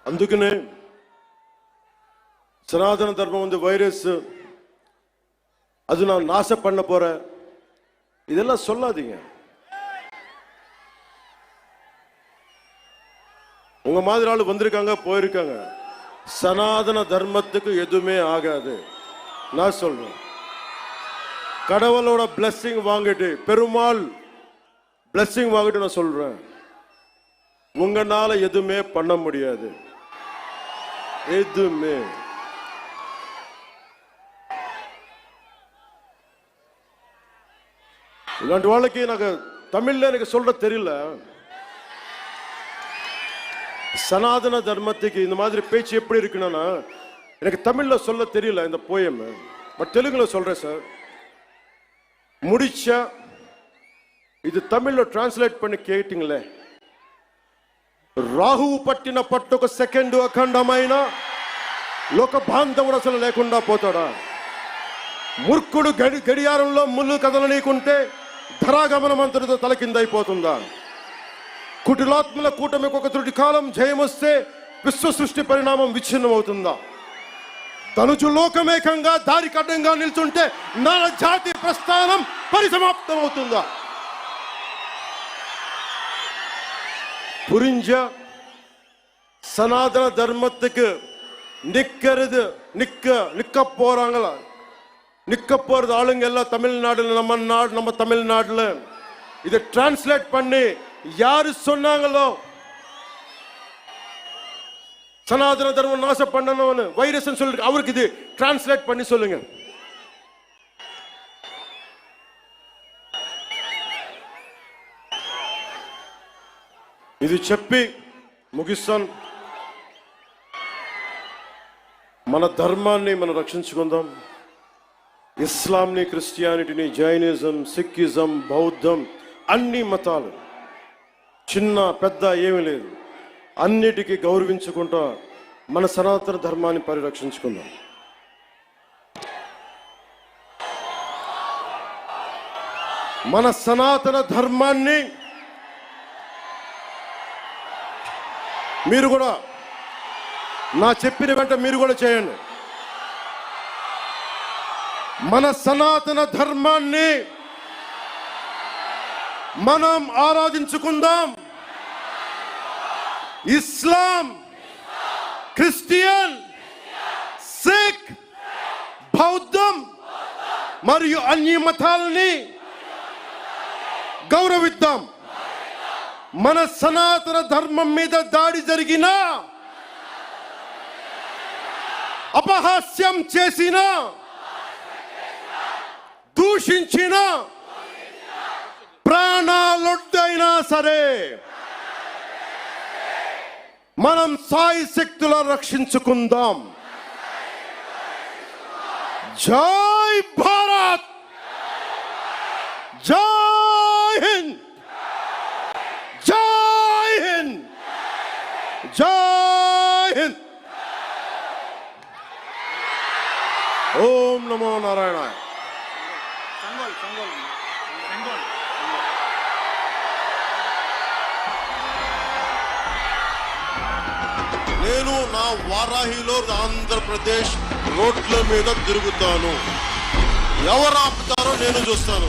అందుకనే சனாதன தர்மம் வந்து வைரஸ் அது நான் நாச பண்ண போறேன் இதெல்லாம் சொல்லாதீங்க. உங்க மாதிரி ஆளு வந்திருக்காங்க போயிருக்காங்க. சனாதன தர்மத்துக்கு எதுவுமே ஆகாது. நான் சொல்றேன், கடவுளோட பிளெஸிங் வாங்கிட்டு, பெருமாள் பிளெஸிங் வாங்கிட்டு நான் சொல்றேன், உங்களால எதுவுமே பண்ண முடியாது. எதுவுமே. ఇలాంటి వాళ్ళకి నాకు తమిళ్లో எனக்கு சொல்ற தெரியல. சனாதன தர்மத்துக்கு இந்த மாதிரி பேச்சு எப்படி இருக்குன்னா எனக்கு தமிழ்ல சொல்ல தெரியல இந்த போயம். பட் தெலுங்குல சொல்றேன் சார். முடிச்சா இது தமிழ்ல ట్రాన్స్లేట్ பண்ணி கேட்டிங்களே. రాహువు పట్టిన పట్టొక సెకండ్ అఖండమైన లోక బాంధవుడు అసలు లేకుండా పోతాడా? మూర్ఖుడు గడియారంలో ముళ్ళు కదలనీకుంటే ధరాగమనం అంతటితో తలకిందైపోతుందా? కుటిలాత్మల కూటమికి ఒక త్రుటి కాలం జయమొస్తే విశ్వ సృష్టి పరిణామం విచ్ఛిన్నమవుతుందా? తనుచు లోకమేకంగా దారి కడ్డంగా నిల్చుంటే నా జాతి ప్రస్థానం పరిసమాప్తం అవుతుందా? புரிஞ்ச சனாதன தர்மத்துக்கு நிக்க போறாங்களா? நிக்க போறது ஆளுங்க எல்லாம் தமிழ்நாடுல, நம்ம தமிழ்நாடுல இதை டிரான்ஸ்லேட் பண்ணி யாரு சொன்னாங்களோ சனாதன தர்மம் நாச பண்ணணும்னு வைரஸ் சொல்லி அவருக்கு இது டிரான்ஸ்லேட் பண்ணி சொல்லுங்க. ఇది చెప్పి ముగిస్తాను. మన ధర్మాన్ని మనం రక్షించుకుందాం. ఇస్లాంని, క్రిస్టియానిటీని, జైనిజం, సిక్కిజం, బౌద్ధం, అన్ని మతాలు చిన్న పెద్ద ఏమీ లేదు, అన్నిటికీ గౌరవించుకుంటా మన సనాతన ధర్మాన్ని పరిరక్షించుకుందాం. మన సనాతన ధర్మాన్ని మీరు కూడా నా చెప్పిన వెంట మీరు కూడా చేయండి. మన సనాతన ధర్మాన్ని మనం ఆరాధించుకుందాం. ఇస్లాం, క్రిస్టియన్, సిక్, బౌద్ధం మరియు అన్ని మతాలని గౌరవిద్దాం. మన సనాతన ధర్మం మీద దాడి జరిగినా, అపహాస్యం చేసిన, దూషించిన, ప్రాణాలొడ్డైనా సరే మనం సాయి శక్తుల రక్షించుకుందాం. జై భారత్, జై హింద్, జై హింద్, జై హింద్. ఓం నమో నారాయణాయ. నేను నా వారాహిలో ఆంధ్రప్రదేశ్ రోడ్ల మీద తిరుగుతాను. ఎవరు ఆపుతారో నేను చూస్తాను.